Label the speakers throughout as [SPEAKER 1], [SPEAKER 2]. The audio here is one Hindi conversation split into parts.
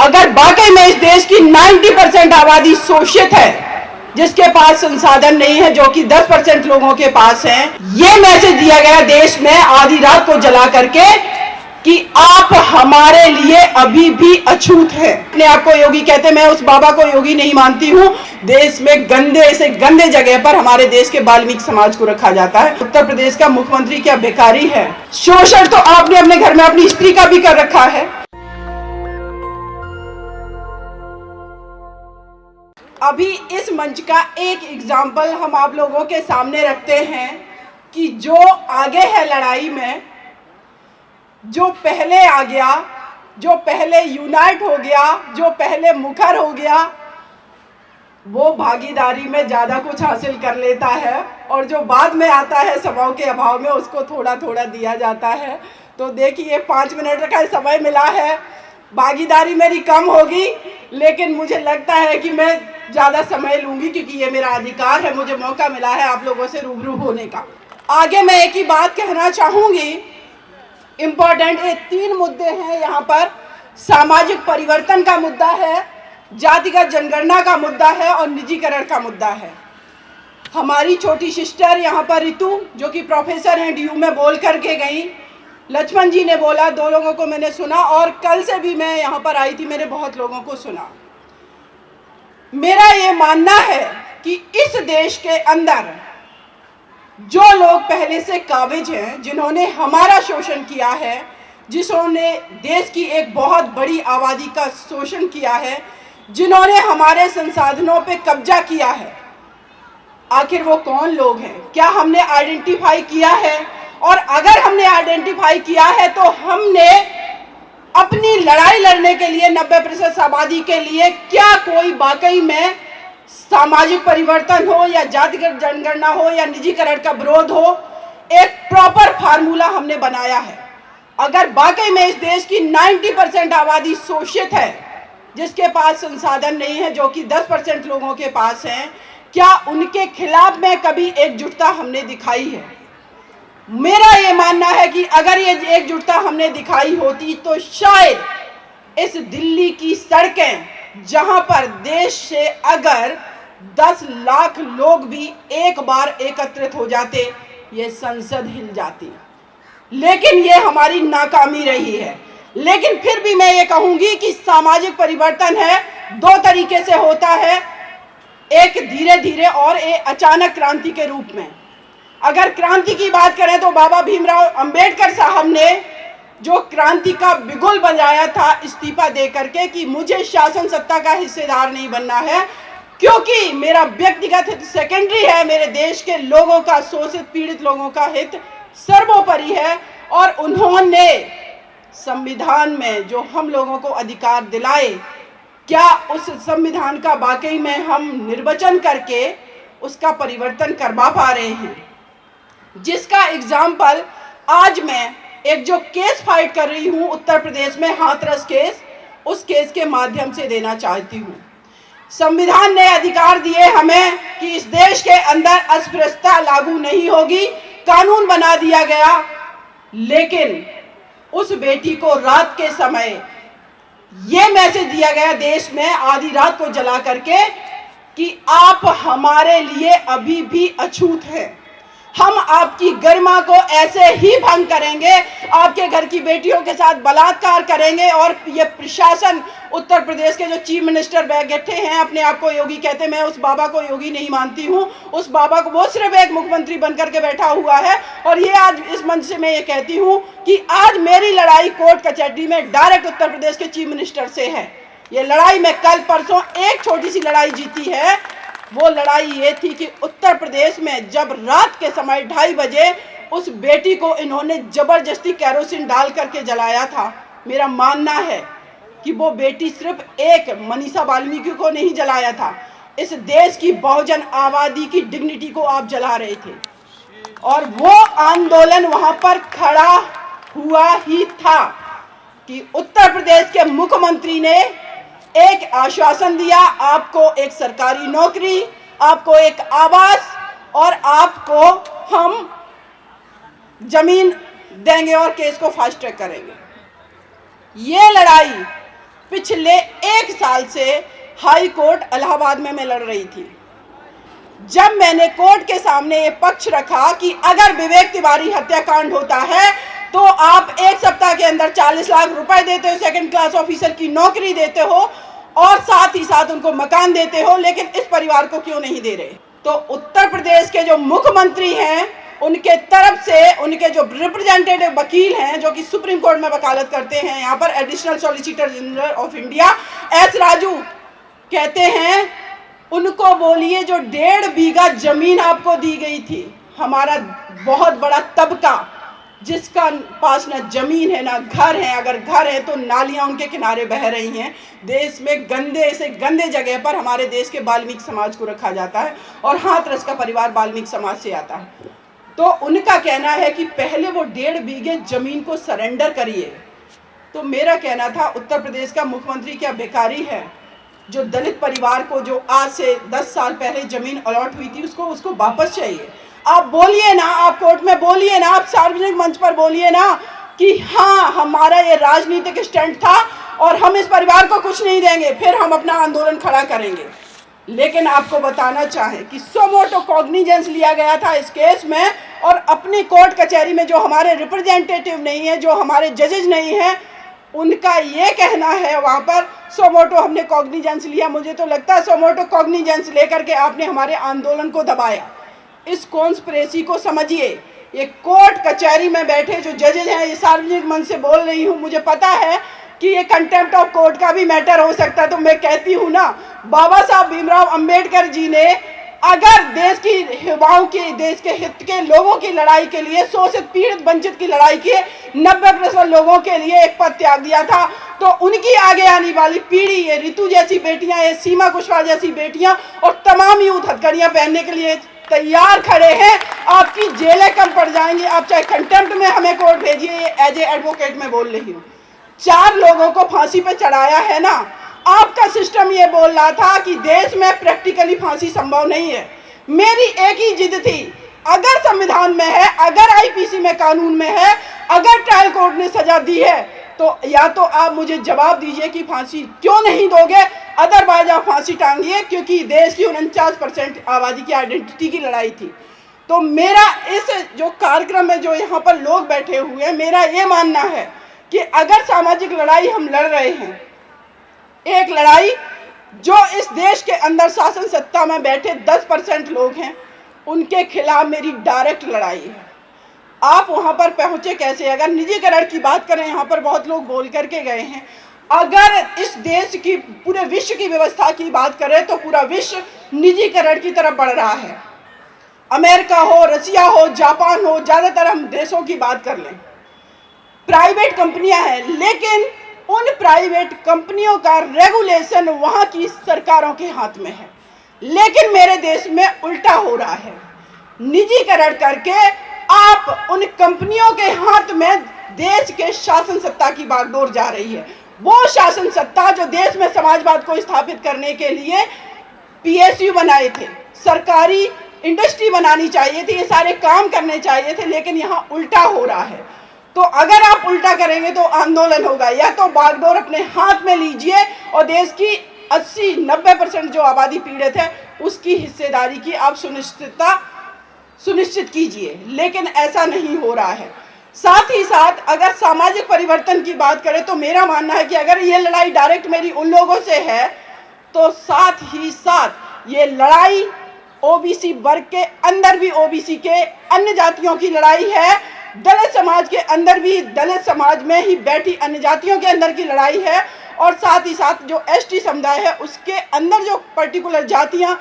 [SPEAKER 1] अगर वाकई में इस देश की 90% आबादी शोषित है, जिसके पास संसाधन नहीं है, जो कि 10% लोगों के पास है, ये मैसेज दिया गया देश में आधी रात को जला करके कि आप हमारे लिए अभी भी अछूत हैं। अपने आप को योगी कहते, मैं उस बाबा को योगी नहीं मानती हूँ। देश में गंदे से गंदे जगह पर हमारे देश के वाल्मीकि समाज को रखा जाता है। उत्तर प्रदेश का मुख्यमंत्री क्या बेकारी है? शोषण तो आपने अपने घर में अपनी स्त्री का भी कर रखा है। अभी इस मंच का एक एग्जाम्पल हम आप लोगों के सामने रखते हैं कि जो आगे है लड़ाई में, जो पहले आ गया, जो पहले यूनाइट हो गया, जो पहले मुखर हो गया, वो भागीदारी में ज़्यादा कुछ हासिल कर लेता है, और जो बाद में आता है सभाओं के अभाव में उसको थोड़ा थोड़ा दिया जाता है। तो देखिए 5 मिनट का समय मिला है, भागीदारी मेरी कम होगी, लेकिन मुझे लगता है कि मैं ज़्यादा समय लूँगी क्योंकि ये मेरा अधिकार है, मुझे मौका मिला है आप लोगों से रूबरू होने का। आगे मैं एक ही बात कहना चाहूँगी, इम्पोर्टेंट ये 3 मुद्दे हैं यहाँ पर। सामाजिक परिवर्तन का मुद्दा है, जातिगत जनगणना का मुद्दा है और निजीकरण का मुद्दा है। हमारी छोटी सिस्टर यहाँ पर ऋतु, जो कि प्रोफेसर हैं, DU में बोल करके गई। लक्ष्मण जी ने बोला, 2 लोगों को मैंने सुना, और कल से भी मैं यहाँ पर आई थी, मैंने बहुत लोगों को सुना। मेरा ये मानना है कि इस देश के अंदर जो लोग पहले से काबिज हैं, जिन्होंने हमारा शोषण किया है, जिन्होंने देश की एक बहुत बड़ी आबादी का शोषण किया है, जिन्होंने हमारे संसाधनों पे कब्जा किया है, आखिर वो कौन लोग हैं? क्या हमने आइडेंटिफाई किया है? और अगर हमने आइडेंटिफाई किया है तो हमने अपनी लड़ाई लड़ने के लिए 90% आबादी के लिए क्या कोई वाकई में सामाजिक परिवर्तन हो या जातिगत जनगणना हो या निजीकरण का विरोध हो, एक प्रॉपर फार्मूला हमने बनाया है। अगर वाकई में इस देश की 90% आबादी शोषित है, जिसके पास संसाधन नहीं है, जो कि 10% लोगों के पास हैं, क्या उनके खिलाफ में कभी एकजुटता हमने दिखाई है? मेरा ये मानना है कि अगर ये एकजुटता हमने दिखाई होती तो शायद इस दिल्ली की सड़कें, जहां पर देश से अगर 10 लाख लोग भी एक बार एकत्रित हो जाते, ये संसद हिल जाती। लेकिन ये हमारी नाकामी रही है। लेकिन फिर भी मैं ये कहूंगी कि सामाजिक परिवर्तन है, 2 तरीके से होता है, एक धीरे धीरे और एक अचानक क्रांति के रूप में। अगर क्रांति की बात करें तो बाबा भीमराव अंबेडकर साहब ने जो क्रांति का बिगुल बजाया था इस्तीफा दे करके कि मुझे शासन सत्ता का हिस्सेदार नहीं बनना है, क्योंकि मेरा व्यक्तिगत हित सेकेंडरी है, मेरे देश के लोगों का, शोषित पीड़ित लोगों का हित सर्वोपरि है। और उन्होंने संविधान में जो हम लोगों को अधिकार दिलाए, क्या उस संविधान का वाकई में हम निर्वचन करके उसका परिवर्तन करवा पा रहे हैं? जिसका एग्जाम्पल आज मैं एक जो केस फाइट कर रही हूं उत्तर प्रदेश में, हाथरस केस, उस केस के माध्यम से देना चाहती हूं। संविधान ने अधिकार दिए हमें कि इस देश के अंदर अस्पृश्यता लागू नहीं होगी, कानून बना दिया गया, लेकिन उस बेटी को रात के समय ये मैसेज दिया गया देश में आधी रात को जला करके कि आप हमारे लिए अभी भी अछूत हैं, हम आपकी गरिमा को ऐसे ही भंग करेंगे, आपके घर की बेटियों के साथ बलात्कार करेंगे। और ये प्रशासन, उत्तर प्रदेश के जो चीफ मिनिस्टर बैठे हैं, अपने आप को योगी कहते, मैं उस बाबा को योगी नहीं मानती हूँ, उस बाबा को, वो सिर्फ एक मुख्यमंत्री बनकर के बैठा हुआ है। और ये आज इस मंच से मैं ये कहती हूँ कि आज मेरी लड़ाई कोर्ट कचहरी में डायरेक्ट उत्तर प्रदेश के चीफ मिनिस्टर से है। ये लड़ाई में कल परसों एक छोटी सी लड़ाई जीती है। वो लड़ाई ये थी कि उत्तर प्रदेश में जब रात के समय 2:30 बजे उस बेटी को इन्होंने जबरदस्ती कैरोसिन डाल करके जलाया था। मेरा मानना है कि वो बेटी सिर्फ एक मनीषा वाल्मीकि को नहीं जलाया था, इस देश की बहुजन आबादी की डिग्निटी को आप जला रहे थे। और वो आंदोलन वहां पर खड़ा हुआ ही था कि उत्तर प्रदेश के मुख्यमंत्री ने एक आश्वासन दिया, आपको एक सरकारी नौकरी, आपको एक आवास और आपको हम जमीन देंगे और केस को फास्ट ट्रैक करेंगे। ये लड़ाई पिछले 1 साल से हाई कोर्ट इलाहाबाद में मैं लड़ रही थी। जब मैंने कोर्ट के सामने ये पक्ष रखा कि अगर विवेक तिवारी हत्याकांड होता है तो आप 1 सप्ताह के अंदर 40 लाख रुपए देते हो, सेकंड क्लास ऑफिसर की नौकरी देते हो और साथ ही साथ उनको मकान देते हो, लेकिन इस परिवार को क्यों नहीं दे रहे? तो उत्तर प्रदेश के जो मुख्यमंत्री हैं उनके तरफ से उनके जो रिप्रेजेंटेटिव वकील हैं जो कि सुप्रीम कोर्ट में वकालत करते हैं, यहाँ पर additional solicitor general of India S Raju कहते हैं, उनको बोलिए जो 1.5 बीघा जमीन आपको दी गई थी, हमारा बहुत बड़ा तबका जिसका पास ना जमीन है ना घर है, अगर घर है तो नालियां उनके किनारे बह रही हैं। देश में गंदे से गंदे जगह पर हमारे देश के वाल्मीकि समाज को रखा जाता है और हाथरस का परिवार वाल्मीकि समाज से आता है। तो उनका कहना है कि पहले वो 1.5 बीघे जमीन को सरेंडर करिए। तो मेरा कहना था उत्तर प्रदेश का मुख्यमंत्री क्या बेकारी है? जो दलित परिवार को जो आज से 10 साल पहले जमीन अलॉट हुई थी उसको वापस चाहिए। आप बोलिए ना, आप कोर्ट में बोलिए ना, आप सार्वजनिक मंच पर बोलिए ना कि हाँ हमारा ये राजनीतिक स्टंट था और हम इस परिवार को कुछ नहीं देंगे, फिर हम अपना आंदोलन खड़ा करेंगे। लेकिन आपको बताना चाहें कि सोमोटो कॉग्निजेंस लिया गया था इस केस में और अपनी कोर्ट कचहरी में जो हमारे रिप्रेजेंटेटिव नहीं है, जो हमारे जजेज नहीं है, उनका ये कहना है वहाँ पर सोमोटो हमने कॉग्निजेंस लिया। मुझे तो लगता है सोमोटो कॉग्निजेंस लेकर के आपने हमारे आंदोलन को दबाया। इस कॉन्स्पिरेसी को समझिए। ये कोर्ट कचहरी में बैठे जो जजेज हैं, ये सार्वजनिक मंच से बोल रही हूँ, मुझे पता है कि ये कंटेम्प्ट ऑफ कोर्ट का भी मैटर हो सकता है, तो मैं कहती हूँ ना, बाबा साहब भीमराव अंबेडकर जी ने अगर देश की युवाओं की, देश के हित के लोगों की लड़ाई के लिए, शोषित पीड़ित वंचित की लड़ाई के 90% लोगों के लिए एक पद त्याग दिया था, तो उनकी आगे आने वाली पीढ़ी, ये ऋतु जैसी बेटियां, ये सीमा कुशवाहा जैसी बेटियां और तमाम यूथ हथकड़ियां पहनने के लिए तैयार खड़े हैं। आपकी जेलें कम पड़ जाएंगी। आप चाहे कंटेम्प्ट में हमें कोर्ट भेजिए, ये एज ए एडवोकेट में बोल रही हूँ। 4 लोगों को फांसी पे चढ़ाया है ना। आपका सिस्टम ये बोल रहा था कि देश में प्रैक्टिकली फांसी संभव नहीं है। मेरी एक ही जिद थी, अगर संविधान में है, अगर आईपीसी में कानून में है, अगर ट्रायल कोर्ट ने सजा दी है, तो या तो आप मुझे जवाब दीजिए कि फांसी क्यों नहीं दोगे, अदरवाइज आप फांसी टांगिए, क्योंकि देश की 49% आबादी की आइडेंटिटी की लड़ाई थी। तो मेरा इस जो कार्यक्रम में जो यहाँ पर लोग बैठे हुए हैं, मेरा ये मानना है कि अगर सामाजिक लड़ाई हम लड़ रहे हैं, एक लड़ाई जो इस देश के अंदर शासन सत्ता में बैठे 10% लोग हैं, उनके खिलाफ मेरी डायरेक्ट लड़ाई है। आप वहां पर पहुंचे कैसे? अगर निजीकरण की बात करें, यहाँ पर बहुत लोग बोल करके गए हैं, अगर इस देश की, पूरे विश्व की व्यवस्था की बात करें तो पूरा विश्व निजीकरण की तरफ बढ़ रहा है। अमेरिका हो, रसिया हो, जापान हो, ज़्यादातर हम देशों की बात कर लें, प्राइवेट कंपनियां हैं, लेकिन उन प्राइवेट कंपनियों का रेगुलेशन वहां की सरकारों के हाथ में है। लेकिन मेरे देश में उल्टा हो रहा है। निजीकरण करके आप उन कंपनियों के हाथ में देश के शासन सत्ता की बागडोर जा रही है। वो शासन सत्ता जो देश में समाजवाद को स्थापित करने के लिए पीएसयू बनाए थे, सरकारी इंडस्ट्री बनानी चाहिए थी, ये सारे काम करने चाहिए थे, लेकिन यहाँ उल्टा हो रहा है। तो अगर आप उल्टा करेंगे तो आंदोलन होगा। या तो बागडोर अपने हाथ में लीजिए और देश की 80-90% जो आबादी पीड़ित है उसकी हिस्सेदारी की आप सुनिश्चित कीजिए, लेकिन ऐसा नहीं हो रहा है। साथ ही साथ अगर सामाजिक परिवर्तन की बात करें तो मेरा मानना है कि अगर ये लड़ाई डायरेक्ट मेरी उन लोगों से है, तो साथ ही साथ ये लड़ाई ओबीसी वर्ग के अंदर भी ओबीसी के अन्य जातियों की लड़ाई है, दलित समाज के अंदर भी दलित समाज में ही बैठी अन्य जातियों के अंदर की लड़ाई है, और साथ ही साथ जो एसटी समुदाय है उसके अंदर जो पर्टिकुलर जातियां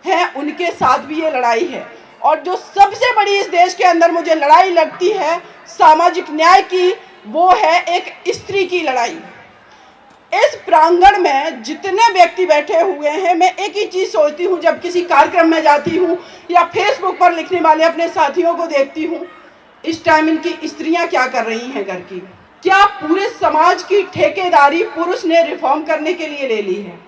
[SPEAKER 1] हैं उनके साथ भी ये लड़ाई है। और जो सबसे बड़ी इस देश के अंदर मुझे लड़ाई लगती है सामाजिक न्याय की, वो है एक स्त्री की लड़ाई। इस प्रांगण में जितने व्यक्ति बैठे हुए हैं, मैं एक ही चीज़ सोचती हूँ जब किसी कार्यक्रम में जाती हूँ या फेसबुक पर लिखने वाले अपने साथियों को देखती हूँ, इस टाइम इनकी स्त्रियां क्या कर रही हैं घर की? क्या पूरे समाज की ठेकेदारी पुरुष ने रिफॉर्म करने के लिए ले ली है?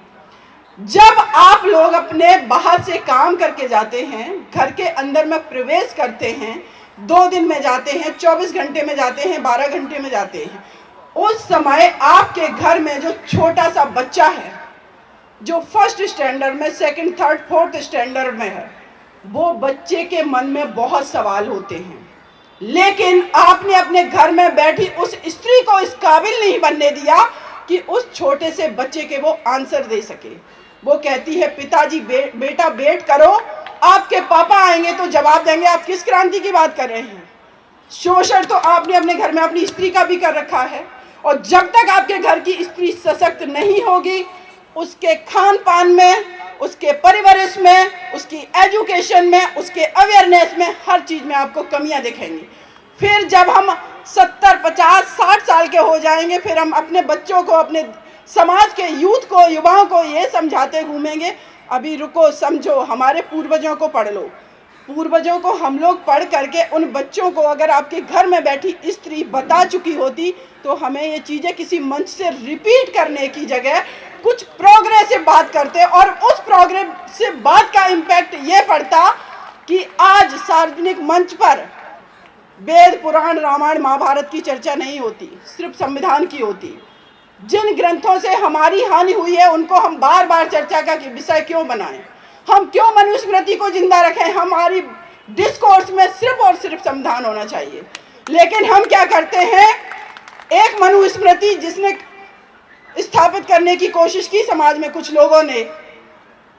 [SPEAKER 1] जब आप लोग अपने बाहर से काम करके जाते हैं, घर के अंदर में प्रवेश करते हैं, 2 दिन में जाते हैं, 24 घंटे में जाते हैं, 12 घंटे में जाते हैं, उस समय आपके घर में जो छोटा सा बच्चा है, जो फर्स्ट स्टैंडर्ड में, सेकंड, थर्ड, फोर्थ स्टैंडर्ड में है, वो बच्चे के मन में बहुत सवाल होते हैं, लेकिन आपने अपने घर में बैठी उस स्त्री को इस काबिल नहीं बनने दिया कि उस छोटे से बच्चे के वो आंसर दे सके। वो कहती है, पिताजी बेटा वेट करो, आपके पापा आएंगे तो जवाब देंगे। आप किस क्रांति की बात कर रहे हैं? शोषण तो आपने अपने घर में अपनी स्त्री का भी कर रखा है, और जब तक आपके घर की स्त्री सशक्त नहीं होगी, उसके खान पान में, उसके परिवरिश में, उसकी एजुकेशन में, उसके अवेयरनेस में, हर चीज़ में आपको कमियां दिखेंगी। फिर जब हम 70, 50, 60 साल के हो जाएंगे, फिर हम अपने बच्चों को, अपने समाज के यूथ को, युवाओं को ये समझाते घूमेंगे, अभी रुको, समझो, हमारे पूर्वजों को पढ़ लो। पूर्वजों को हम लोग पढ़ करके उन बच्चों को अगर आपके घर में बैठी स्त्री बता चुकी होती, तो हमें ये चीज़ें किसी मंच से रिपीट करने की जगह कुछ प्रोग्रेसिव बात करते, और उस प्रोग्रेसिव बात का इम्पैक्ट ये पड़ता कि आज सार्वजनिक मंच पर वेद, पुराण, रामायण, महाभारत की चर्चा नहीं होती, सिर्फ संविधान की होती। जिन ग्रंथों से हमारी हानि हुई है, उनको हम बार बार चर्चा का विषय क्यों बनाएं? हम क्यों मनुस्मृति को जिंदा रखें? हमारी डिस्कोर्स में सिर्फ और सिर्फ संविधान होना चाहिए। लेकिन हम क्या करते हैं, एक मनुस्मृति जिसने स्थापित करने की कोशिश की समाज में कुछ लोगों ने,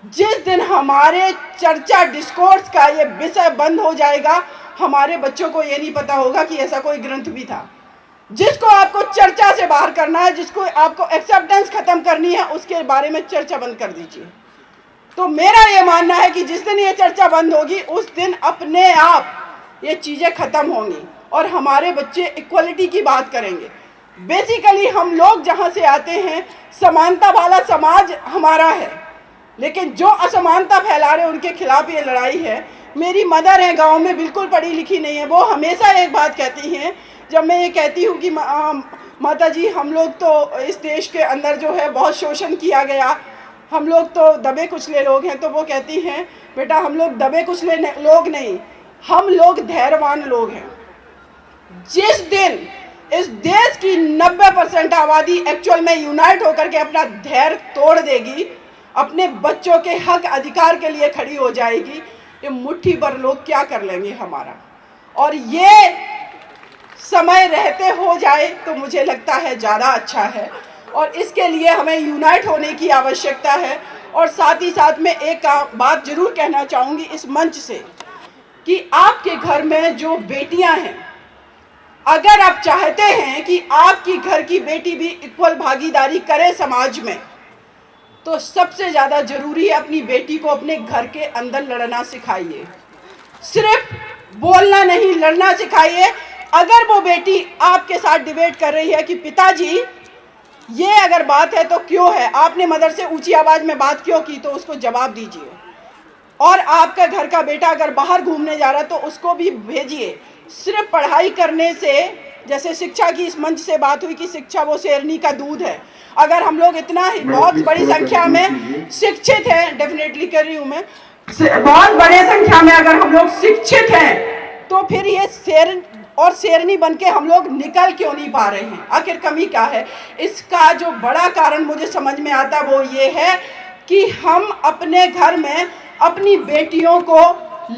[SPEAKER 1] जिस दिन हमारे चर्चा डिस्कोर्स का ये विषय बंद हो जाएगा, हमारे बच्चों को ये नहीं पता होगा कि ऐसा कोई ग्रंथ भी था। जिसको आपको चर्चा से बाहर करना है, जिसको आपको एक्सेप्टेंस खत्म करनी है, उसके बारे में चर्चा बंद कर दीजिए। तो मेरा ये मानना है कि जिस दिन ये चर्चा बंद होगी, उस दिन अपने आप ये चीज़ें खत्म होंगी और हमारे बच्चे इक्वलिटी की बात करेंगे। बेसिकली हम लोग जहाँ से आते हैं, समानता वाला समाज हमारा है, लेकिन जो असमानता फैला रहे उनके खिलाफ ये लड़ाई है। मेरी मदर है, गांव में, बिल्कुल पढ़ी लिखी नहीं है, वो हमेशा एक बात कहती हैं, जब मैं ये कहती हूँ कि माता जी, हम लोग तो इस देश के अंदर जो है बहुत शोषण किया गया, हम लोग तो दबे कुचले लोग हैं, तो वो कहती हैं, बेटा हम लोग दबे कुचले लोग नहीं, हम लोग धैर्यवान लोग हैं। जिस दिन इस देश की 90% आबादी एक्चुअल में यूनाइट होकर के अपना धैर्य तोड़ देगी, अपने बच्चों के हक अधिकार के लिए खड़ी हो जाएगी, ये मुट्ठी भर लोग क्या कर लेंगे हमारा। और ये समय रहते हो जाए तो मुझे लगता है ज़्यादा अच्छा है, और इसके लिए हमें यूनाइट होने की आवश्यकता है। और साथ ही साथ में एक बात जरूर कहना चाहूँगी इस मंच से, कि आपके घर में जो बेटियां हैं, अगर आप चाहते हैं कि आपकी घर की बेटी भी इक्वल भागीदारी करे समाज में, तो सबसे ज़्यादा जरूरी है अपनी बेटी को अपने घर के अंदर लड़ना सिखाइए। सिर्फ बोलना नहीं, लड़ना सिखाइए। अगर वो बेटी आपके साथ डिबेट कर रही है कि पिताजी ये अगर बात है तो क्यों है, आपने मदर से ऊंची आवाज़ में बात क्यों की, तो उसको जवाब दीजिए। और आपका घर का बेटा अगर बाहर घूमने जा रहा है तो उसको भी भेजिए। सिर्फ पढ़ाई करने से, जैसे शिक्षा की इस मंच से बात हुई कि शिक्षा वो शेरनी का दूध है, अगर हम लोग इतना ही बहुत बड़ी संख्या में शिक्षित हैं, डेफिनेटली कर रही हूँ मैं, बहुत बड़े संख्या में अगर हम लोग शिक्षित हैं, तो फिर ये शेर और शेरनी बन के हम लोग निकल क्यों नहीं पा रहे हैं? आखिर कमी क्या है? इसका जो बड़ा कारण मुझे समझ में आता वो ये है कि हम अपने घर में अपनी बेटियों को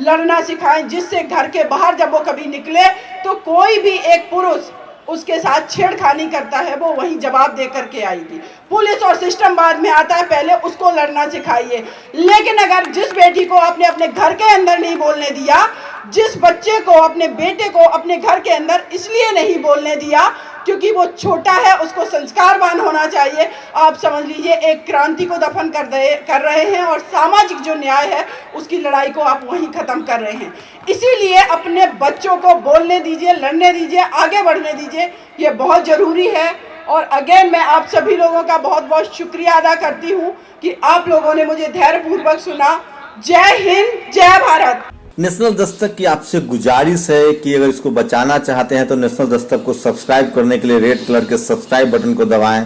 [SPEAKER 1] लड़ना सिखाएं, जिससे घर के बाहर जब वो कभी निकले तो कोई भी एक पुरुष उसके साथ छेड़खानी करता है, वो वहीं जवाब दे करके आएगी। पुलिस और सिस्टम बाद में आता है, पहले उसको लड़ना सिखाइए। लेकिन अगर जिस बेटी को आपने अपने घर के अंदर नहीं बोलने दिया, जिस बच्चे को, अपने बेटे को अपने घर के अंदर इसलिए नहीं बोलने दिया क्योंकि वो छोटा है, उसको संस्कारवान होना चाहिए, आप समझ लीजिए एक क्रांति को दफन कर रहे हैं, और सामाजिक जो न्याय है उसकी लड़ाई को आप वहीं ख़त्म कर रहे हैं। इसीलिए अपने बच्चों को बोलने दीजिए, लड़ने दीजिए, आगे बढ़ने दीजिए, ये बहुत ज़रूरी है। और अगेन मैं आप सभी लोगों का बहुत बहुत शुक्रिया अदा करती हूँ कि आप लोगों ने मुझे धैर्यपूर्वक सुना। जय हिंद, जय भारत।
[SPEAKER 2] नेशनल दस्तक की आपसे गुजारिश है कि अगर इसको बचाना चाहते हैं तो नेशनल दस्तक को सब्सक्राइब करने के लिए रेड कलर के सब्सक्राइब बटन को दबाएं,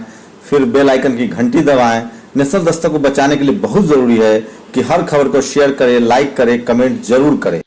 [SPEAKER 2] फिर बेल आइकन की घंटी दबाएं। नेशनल दस्तक को बचाने के लिए बहुत जरूरी है कि हर खबर को शेयर करें, लाइक करें, कमेंट जरूर करें।